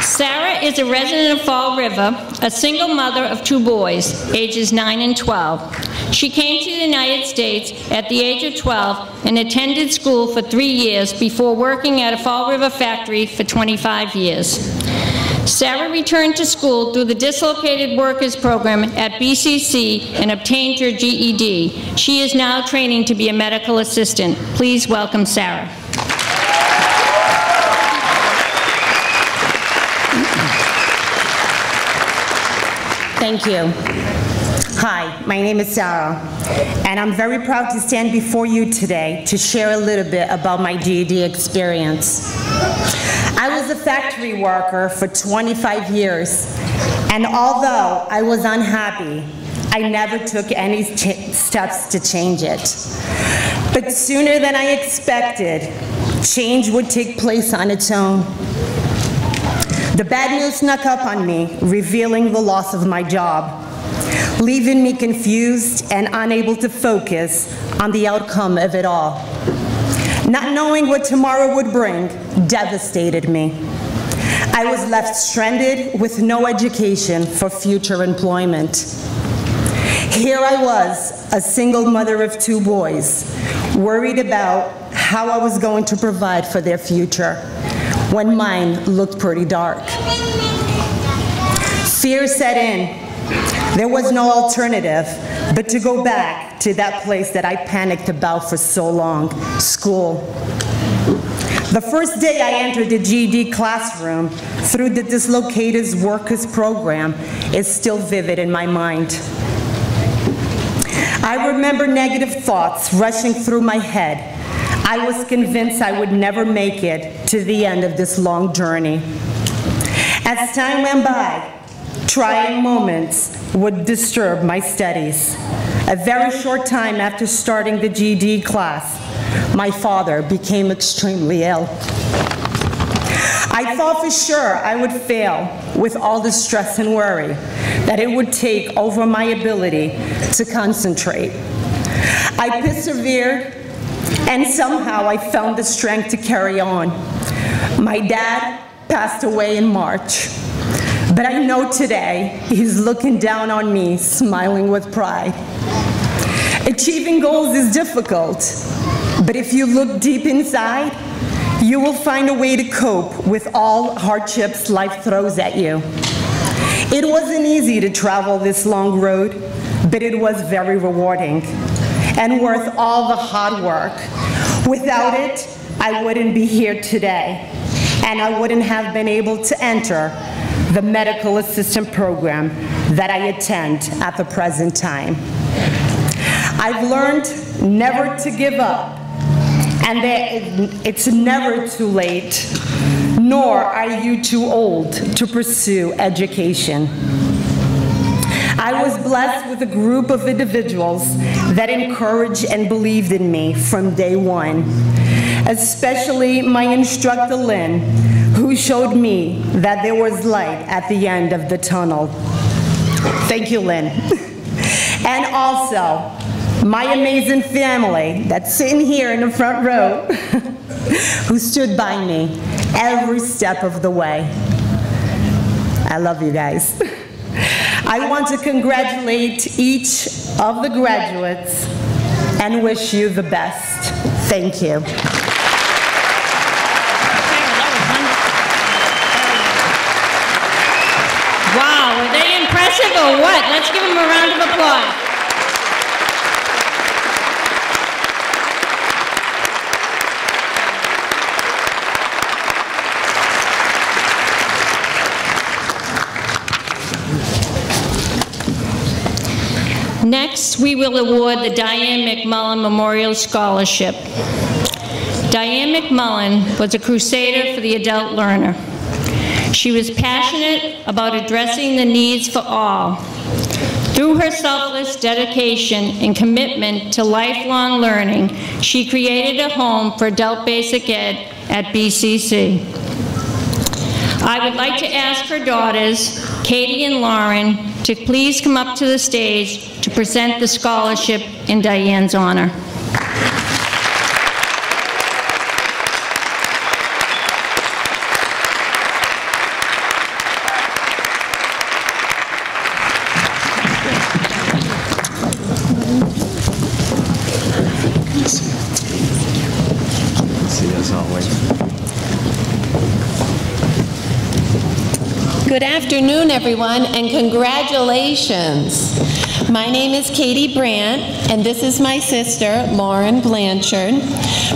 Sarah is a resident of Fall River, a single mother of 2 boys, ages 9 and 12. She came to the United States at the age of 12 and attended school for 3 years before working at a Fall River factory for 25 years. Sarah returned to school through the Dislocated Workers Program at BCC and obtained her GED. She is now training to be a medical assistant. Please welcome Sarah. Thank you. Hi, my name is Sarah, and I'm very proud to stand before you today to share a little bit about my GED experience. I was a factory worker for 25 years, and although I was unhappy, I never took any steps to change it. But sooner than I expected, change would take place on its own. The bad news snuck up on me, revealing the loss of my job, leaving me confused and unable to focus on the outcome of it all. Not knowing what tomorrow would bring devastated me. I was left stranded with no education for future employment. Here I was, a single mother of 2 boys, worried about how I was going to provide for their future, when mine looked pretty dark. Fear set in. There was no alternative but to go back to that place that I panicked about for so long, school. The first day I entered the GED classroom through the Dislocated Workers Program is still vivid in my mind. I remember negative thoughts rushing through my head. I was convinced I would never make it to the end of this long journey. As time went by, trying moments would disturb my studies. A very short time after starting the GED class, my father became extremely ill. I thought for sure I would fail with all the stress and worry that it would take over my ability to concentrate. I persevered, and somehow I found the strength to carry on. My dad passed away in March, but I know today he's looking down on me, smiling with pride. Achieving goals is difficult, but if you look deep inside, you will find a way to cope with all hardships life throws at you. It wasn't easy to travel this long road, but it was very rewarding and worth all the hard work. Without it, I wouldn't be here today, and I wouldn't have been able to enter the medical assistant program that I attend at the present time. I've learned never to give up, and that it's never too late, nor are you too old to pursue education. I was blessed with a group of individuals that encouraged and believed in me from day one, especially my instructor, Lynn, who showed me that there was light at the end of the tunnel. Thank you, Lynn. And also, my amazing family that's sitting here in the front row, who stood by me every step of the way. I love you guys. I want to congratulate each of the graduates and wish you the best. Thank you. Wow, were they impressive or what? Let's give them a round of applause. Next, we will award the Diane McMullen Memorial Scholarship. Diane McMullen was a crusader for the adult learner. She was passionate about addressing the needs for all. Through her selfless dedication and commitment to lifelong learning, she created a home for adult basic ed at BCC. I would like to ask her daughters, Katie and Lauren, to please come up to the stage to present the scholarship in Diane's honor. Good afternoon, everyone, and congratulations. My name is Katie Brandt, and this is my sister, Lauren Blanchard.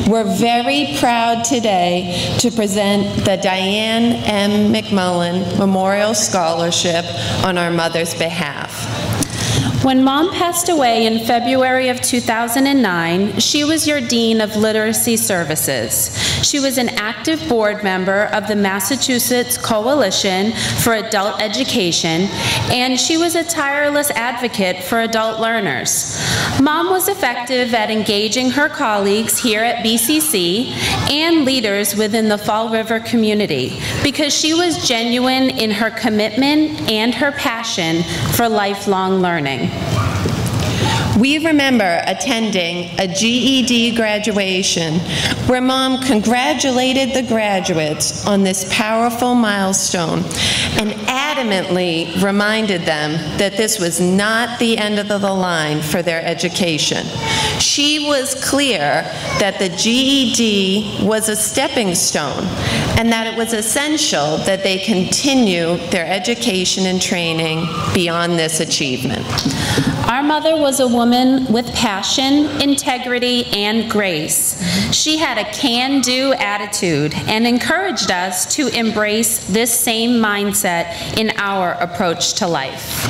We're very proud today to present the Diane M. McMullen Memorial Scholarship on our mother's behalf. When Mom passed away in February of 2009, she was your Dean of Literacy Services. She was an active board member of the Massachusetts Coalition for Adult Education, and she was a tireless advocate for adult learners. Mom was effective at engaging her colleagues here at BCC and leaders within the Fall River community because she was genuine in her commitment and her passion for lifelong learning. We remember attending a GED graduation where Mom congratulated the graduates on this powerful milestone and adamantly reminded them that this was not the end of the line for their education. She was clear that the GED was a stepping stone and that it was essential that they continue their education and training beyond this achievement. Our mother was a woman with passion, integrity, and grace. She had a can-do attitude and encouraged us to embrace this same mindset in our approach to life.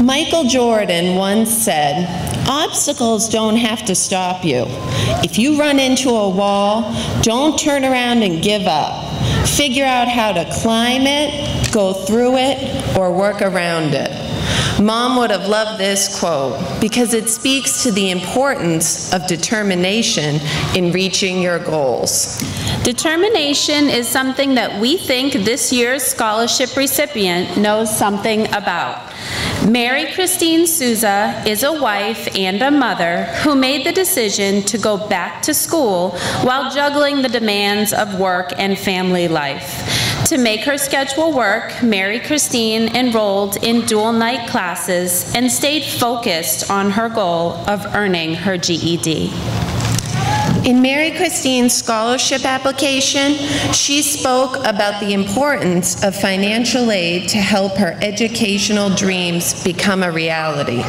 Michael Jordan once said, "Obstacles don't have to stop you. If you run into a wall, don't turn around and give up. Figure out how to climb it, go through it, or work around it." Mom would have loved this quote because it speaks to the importance of determination in reaching your goals. Determination is something that we think this year's scholarship recipient knows something about. Mary Christine Souza is a wife and a mother who made the decision to go back to school while juggling the demands of work and family life. To make her schedule work, Mary Christine enrolled in dual night classes and stayed focused on her goal of earning her GED. In Mary Christine's scholarship application, she spoke about the importance of financial aid to help her educational dreams become a reality.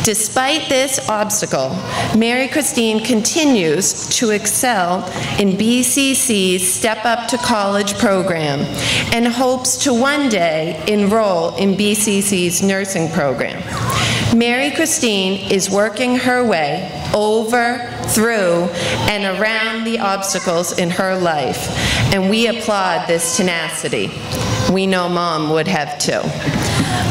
Despite this obstacle, Mary Christine continues to excel in BCC's Step Up to College program and hopes to one day enroll in BCC's nursing program. Mary Christine is working her way over, through, and around the obstacles in her life, and we applaud this tenacity. We know Mom would have too.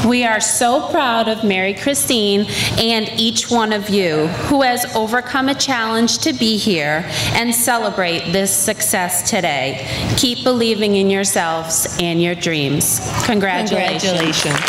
We are so proud of Mary Christine and each one of you who has overcome a challenge to be here and celebrate this success today. Keep believing in yourselves and your dreams. Congratulations. Congratulations.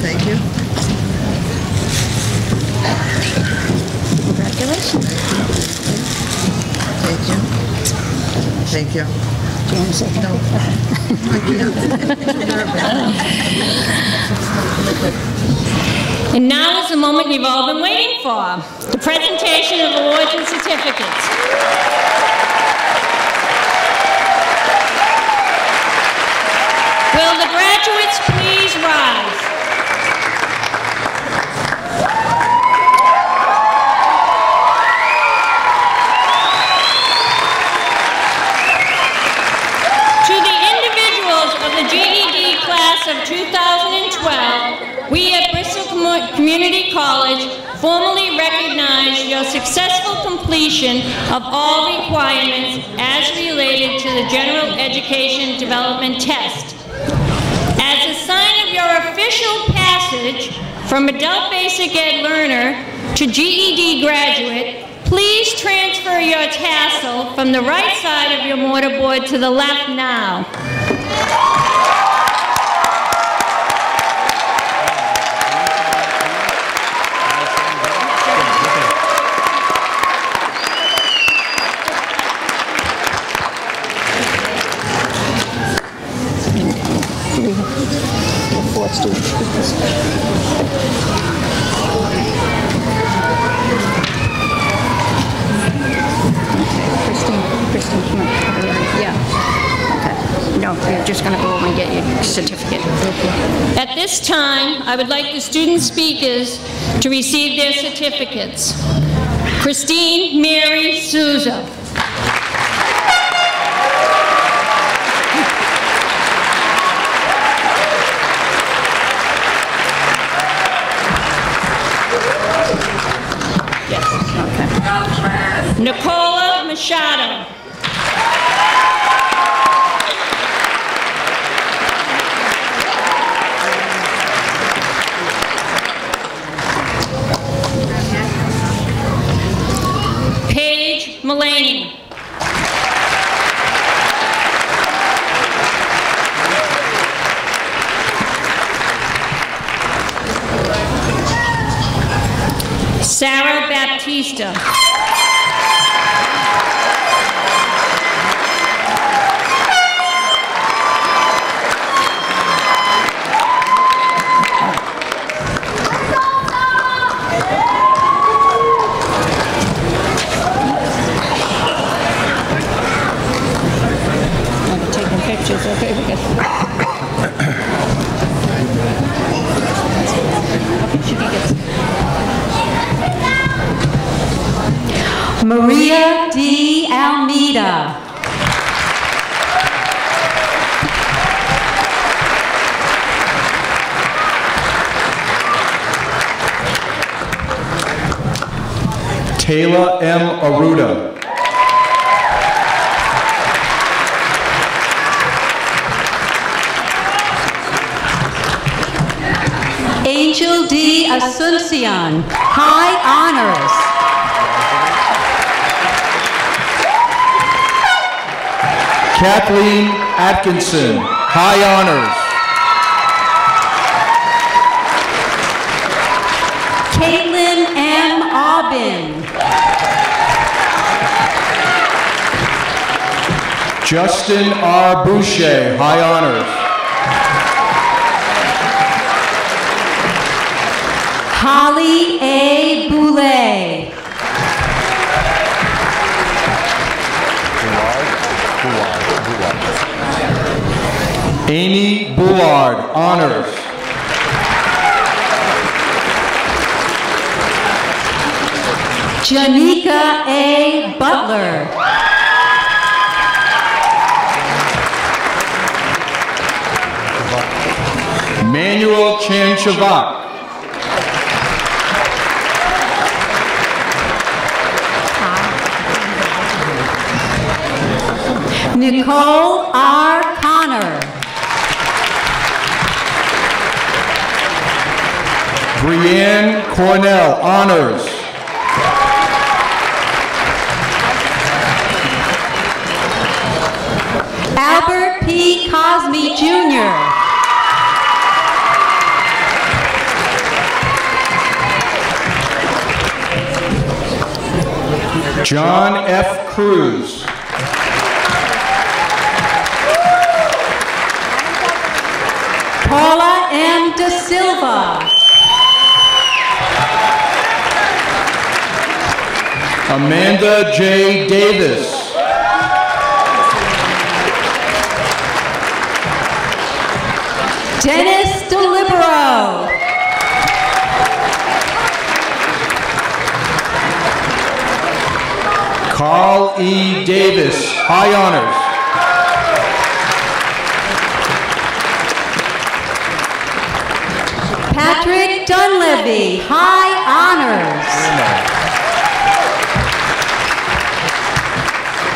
Thank you. you. And now is the moment you've all been waiting for, the presentation of awards and certificates. Will the graduates please rise? To the individuals of the GED class of 2012, we at Bristol Community College formally recognize your successful completion of all requirements as related to the General Education Development Test. As a sign of your official passage from Adult Basic Ed learner to GED graduate, please transfer your tassel from the right side of your mortarboard to the left now. Kristen, come on, over here. Yeah. Okay. No, you're just going to go over and get your certificate. At this time, I would like the student speakers to receive their certificates. Christine Mary Souza. Nicola Machado. Paige Mullaney. Sarah Baptista. Maria D. Almeida. Taylor M. Aruda. Angel D. Asuncion, high honors. Kathleen Atkinson, high honors. Caitlin M. Aubin. Justin R. Boucher, high honors. Holly A. Boulay. Amy Bullard, honors. Janika A. Butler. Manuel Chan-Chavak. Nicole R. Connor. Brianne Cornell, honors. Albert P. Cosme, Jr. John F. Cruz. Da Silva. Amanda J. Davis. Dennis DeLibero. Carl E. Davis, high honors. Patrick Dunleavy, high honors.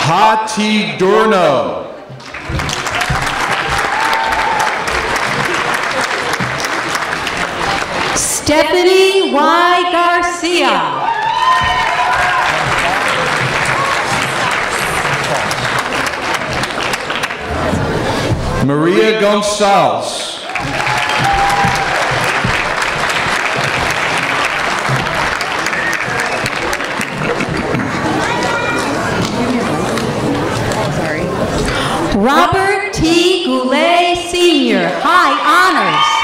Hati Durno. Stephanie Y. Garcia. Maria Gonzalez. Robert T. Goulet Sr., high honors.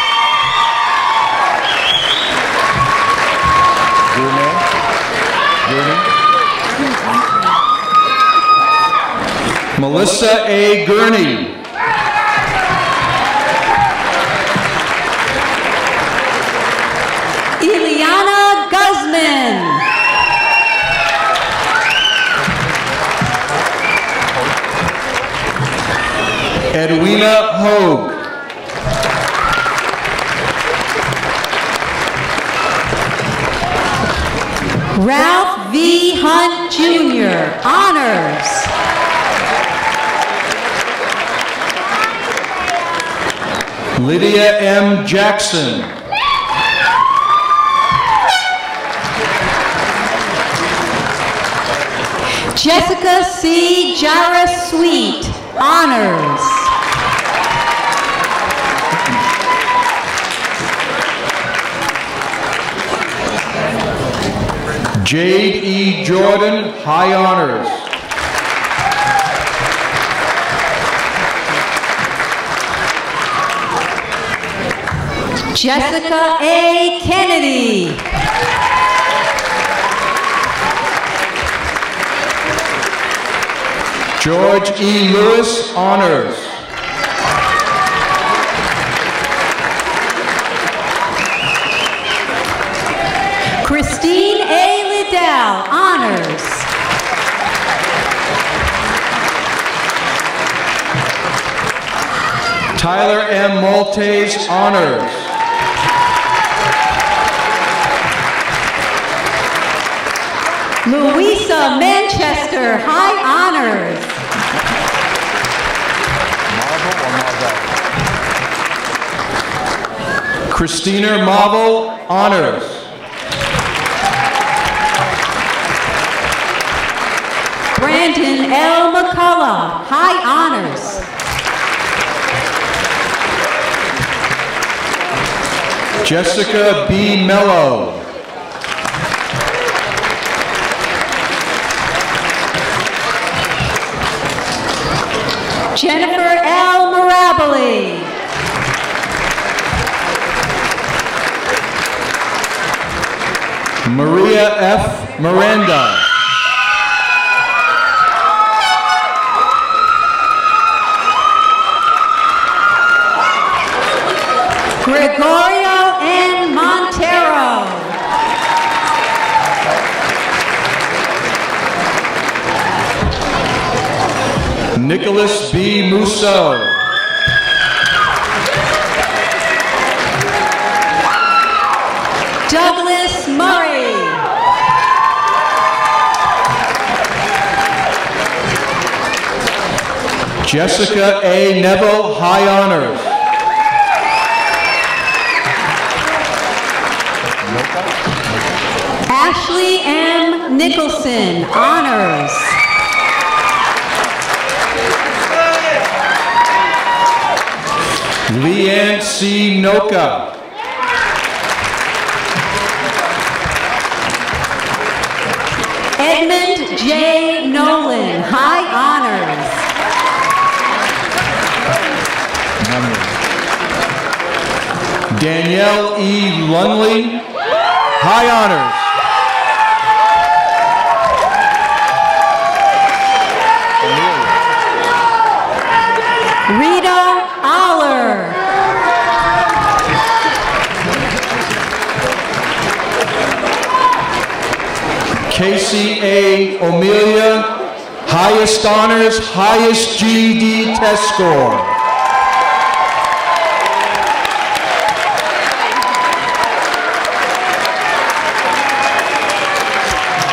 Melissa A. Gurney. Ileana Guzman. Edwina Hogue. Ralph V. Hunt Jr., honors. Lydia M. Jackson. Jessica C. Jara Sweet, honors. Jade E. Jordan, high honors. Jessica A. Kennedy. George E. Lewis, honors. Christine A. Liddell, honors. Tyler M. Maltese, honors. Louisa Manchester, high honors. Christina Marvel, honors. Brandon L. McCullough, high honors. Jessica B. Mello. Jennifer L. Mirabile. Maria F. Miranda. Gregorio N. Montero. Nicholas B. Musso. Douglas Murray. Jessica A. Neville, high honors. Ashley M. Nicholson, honors. Leanne C. Noka. Edmund J. Nolan, high honors. Danielle E. Lunley, high honors. Rita Aller. Casey A. Amelia, highest honors, highest GED test score.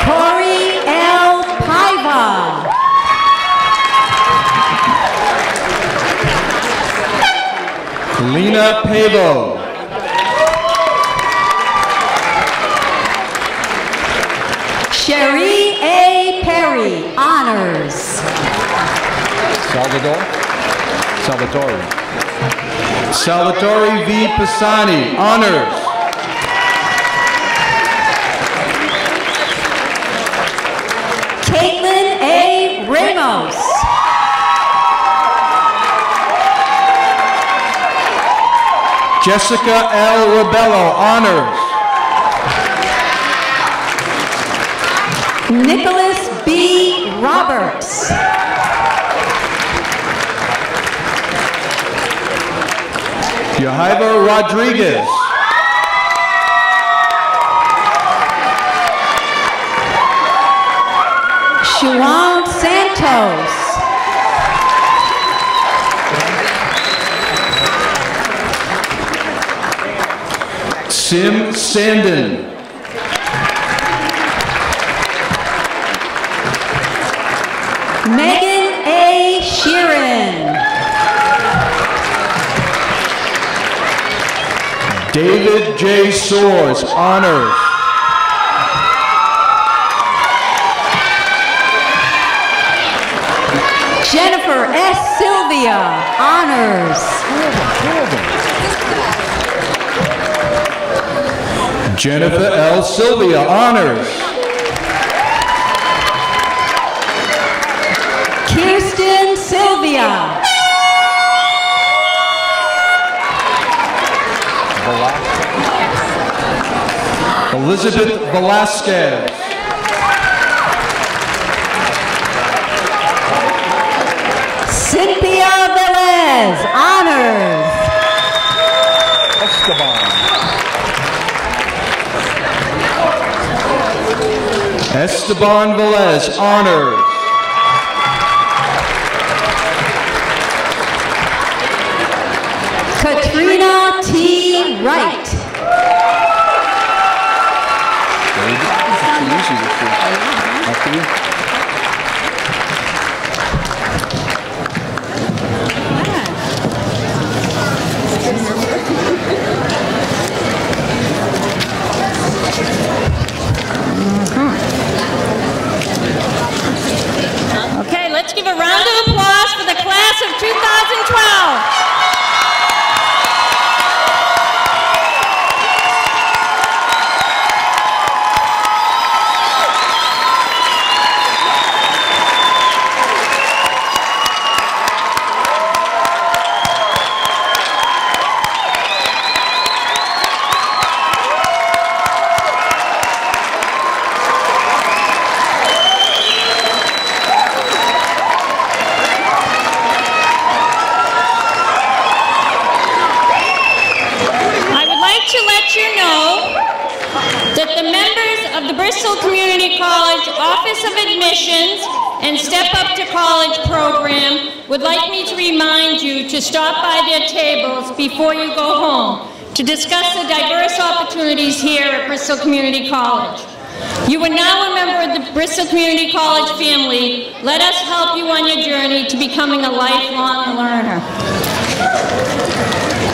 Corey L. Paiva. Lena Pavo. Sherry A. Perry, honors. Salvatore V. Pisani, honors. Caitlin A. Ramos. Jessica L. Rebello, honors. Nicholas B. Roberts. Yehiva Rodriguez. Shuan Santos. Sim Sandin. Megan A. Sheeran. David J. Soares, honors. Jennifer S. Sylvia, honors. Jennifer L. Sylvia, honors. Kirsten Sylvia. Elizabeth Velasquez. Cynthia Velez, honors. Esteban Velez, honors. Katrina T. Wright. Okay, let's give a round of applause for the class of 2012. Bristol Community College Office of Admissions and Step Up to College program would like me to remind you to stop by their tables before you go home to discuss the diverse opportunities here at Bristol Community College. You are now a member of the Bristol Community College family. Let us help you on your journey to becoming a lifelong learner.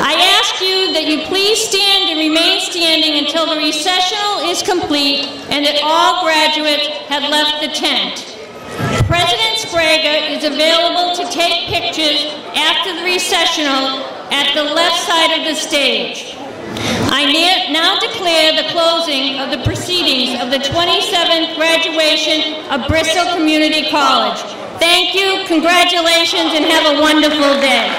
I ask you that you please stand and remain standing until the recessional is complete and that all graduates have left the tent. President Sprague is available to take pictures after the recessional at the left side of the stage. I now declare the closing of the proceedings of the 27th graduation of Bristol Community College. Thank you, congratulations, and have a wonderful day.